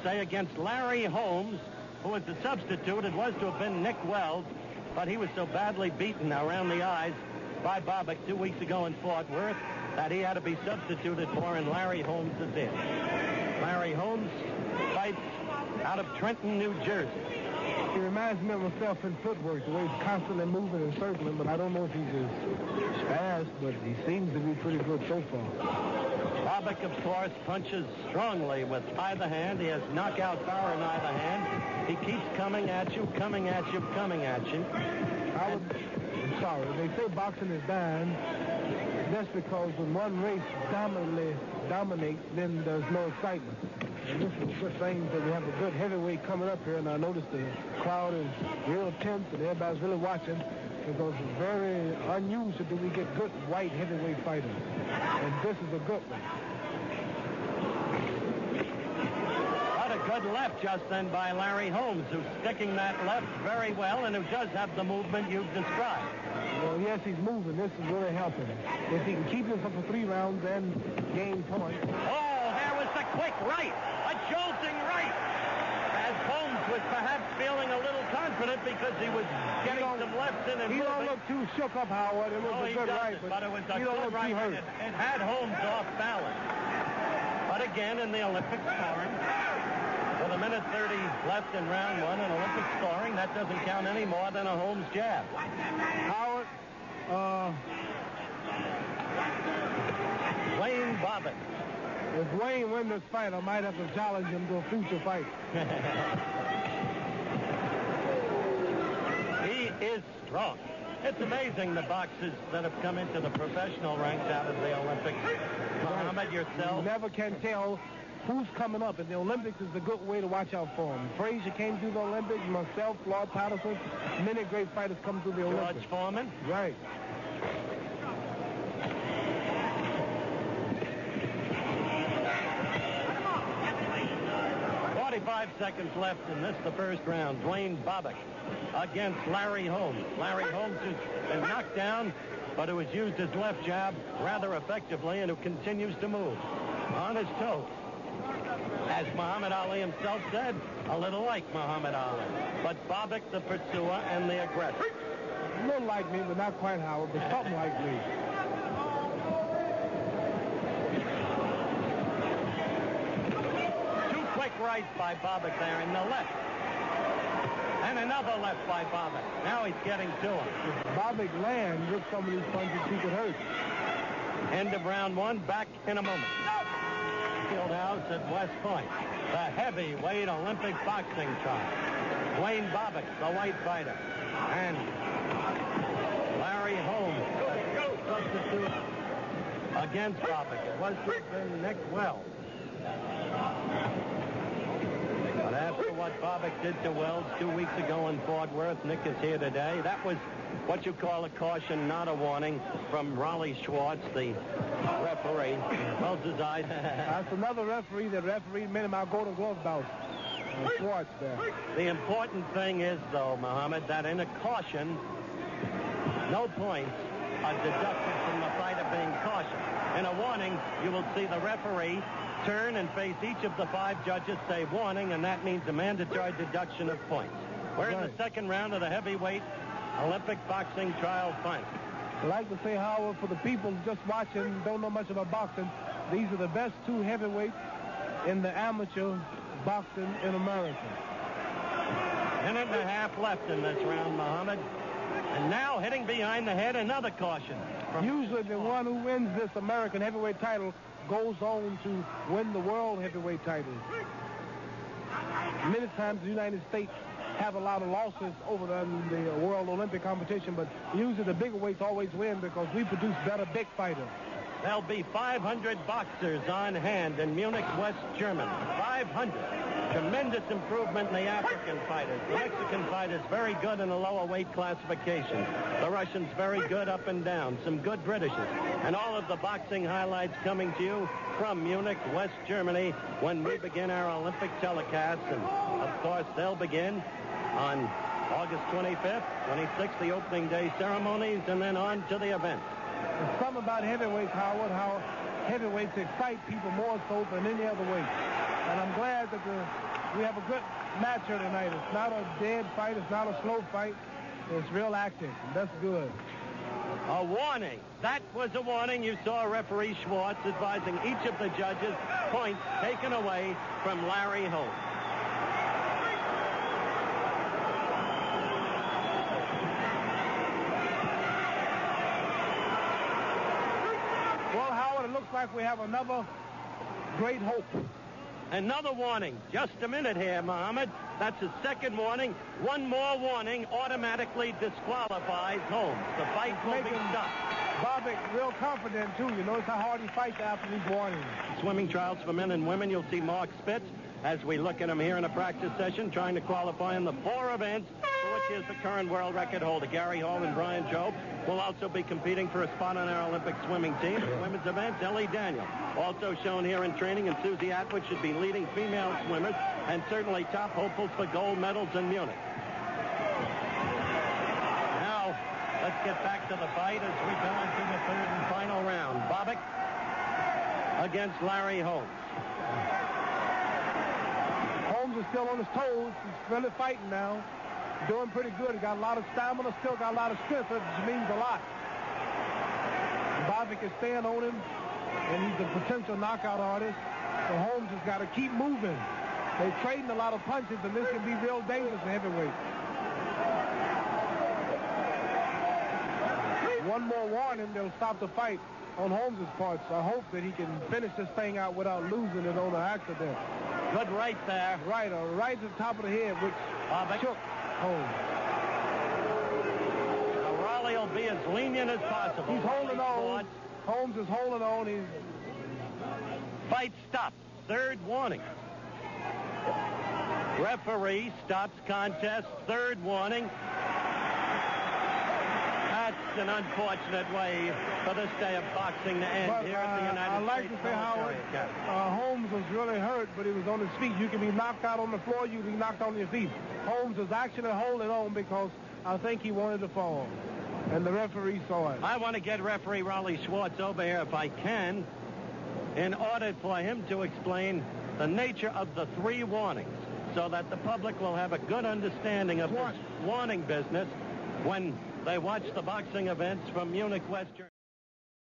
say, against Larry Holmes, who was the substitute. It was to have been Nick Wells, but he was so badly beaten around the eyes by Bobick 2 weeks ago in Fort Worth that he had to be substituted for, and Larry Holmes is in. Larry Holmes fights out of Trenton, New Jersey. He reminds me of himself in footwork, the way he's constantly moving and circling, but I don't know if he's as fast, but he seems to be pretty good so far. Bobick, of course, punches strongly with either hand. He has knockout power in either hand. He keeps coming at you, coming at you, coming at you. I'm sorry. They say boxing is dying. That's because when one race dominates, then there's no excitement. And this is a good thing that we have a good heavyweight coming up here, and I notice the crowd is real tense and everybody's really watching because it's very unusual that we get good white heavyweight fighters. And this is a good one. What a good left just then by Larry Holmes, who's sticking that left very well and who does have the movement you've described. Well, yes, he's moving. This is really helping. If he can keep this up for 3 rounds and gain points. Oh, there was the quick right. A jolting right. As Holmes was perhaps feeling a little confident because he was getting some lefts in and he moving. Don't look too shook up, Howard. It was a good right. But it was a good right. It had Holmes off balance. But again, in the Olympic scoring, with 1:30 left in round 1 in Olympic scoring, that doesn't count any more than a Holmes jab. Howard, Duane Bobick. If Wayne wins this fight, I might have to challenge him to a future fight. He is strong. It's amazing the boxers that have come into the professional ranks out of the Olympics. Muhammad, yourself. You never can tell who's coming up, and the Olympics is a good way to watch out for him. Frazier came through the Olympics, myself, Floyd Patterson, many great fighters come through the Olympics. George Foreman. Right. 45 seconds left in this, the first round. Duane Bobick against Larry Holmes. Larry Holmes has been knocked down, but who has used his left jab rather effectively and who continues to move on his toes. As Muhammad Ali himself said, a little like Muhammad Ali. But Bobick, the pursuer and the aggressor. A little like me, but not quite Howard, but something like me. Two quick rights by Bobick there in the left. And another left by Bobick. Now he's getting to him. If Bobick lands with some of these punches, he could hurt. End of round 1. Back in a moment. Fieldhouse at West Point. The heavyweight Olympic boxing trial. Duane Bobick, the white fighter. And Larry Holmes, substitute against Bobick. It was to have been Nick Wells. But after what Bobick did to Wells 2 weeks ago in Fort Worth, Nick is here today. That was what you call a caution, not a warning, from Raleigh Schwartz, the referee. Wells' eyes. That's another referee that refereed many of my Golden Glove bouts. Schwartz there. The important thing is, though, Muhammad, that in a caution, no points are deducted from the fighter being cautioned. In a warning, you will see the referee turn and face each of the 5 judges, say warning, and that means a mandatory deduction of points. We're in the second round of the heavyweight Olympic boxing trial final. I'd like to say, Howard, for the people just watching, don't know much about boxing, these are the best 2 heavyweights in the amateur boxing in America. Minute and a half left in this round, Muhammad. And now hitting behind the head, another caution. Usually the one who wins this American heavyweight title goes on to win the world heavyweight title. Many times the United States have a lot of losses over the World Olympic competition, but usually the bigger weights always win because we produce better big fighters. There'll be 500 boxers on hand in Munich, West Germany. 500. Tremendous improvement in the African fighters. The Mexican fighters very good in the lower weight classification. The Russians very good up and down. Some good Britishers. And all of the boxing highlights coming to you from Munich, West Germany, when we begin our Olympic telecasts. And, of course, they'll begin on August 25th, 26th, the opening day ceremonies, and then on to the event. There's something about heavyweights, Howard, how heavyweights excite people more so than any other weight. And I'm glad that we have a good match here tonight. It's not a dead fight. It's not a slow fight. It's real acting. That's good. A warning. That was a warning. You saw referee Schwartz advising each of the judges points taken away from Larry Holmes. Well, Howard, it looks like we have another great hope. Another warning. Just a minute here, Muhammad. That's a second warning. One more warning automatically disqualifies Holmes. The fight will be stopped. Bobick real confident, too. You notice how hard he fights after these warnings. Swimming trials for men and women. You'll see Mark Spitz as we look at him here in a practice session trying to qualify in the 4 events for which is the current world record holder. Gary Hall and Brian Jobe will also be competing for a spot on our Olympic swimming team. The women's events, Ellie Daniel, also shown here in training, and Susie Atwood should be leading female swimmers and certainly top hopefuls for gold medals in Munich. Now, let's get back to the fight as we go into the third and final round. Bobick against Larry Holmes. Holmes is still on his toes. He's really fighting now. Doing pretty good. He got a lot of stamina, still got a lot of strength, which means a lot. Bobick is staying on him, and he's a potential knockout artist. So Holmes has got to keep moving. They're trading a lot of punches, and this can be real dangerous in heavyweight. One more warning, they'll stop the fight on Holmes' part. So I hope that he can finish this thing out without losing it on an accident. Good right there. Right to the top of the head, which shook Holmes. Now, Raleigh will be as lenient as possible. He's holding on. Holmes is holding on. Fight stopped. Third warning. Referee stops contest. Third warning. That's an unfortunate way for this day of boxing to end here at the United States. I like to say how Holmes was really hurt, but he was on his feet. You can be knocked out on the floor. You can be knocked on your feet. Holmes was actually holding on because I think he wanted to fall, and the referee saw it. I want to get referee Raleigh Schwartz over here if I can in order for him to explain the nature of the 3 warnings so that the public will have a good understanding of this warning business when they watch the boxing events from Munich, West Germany.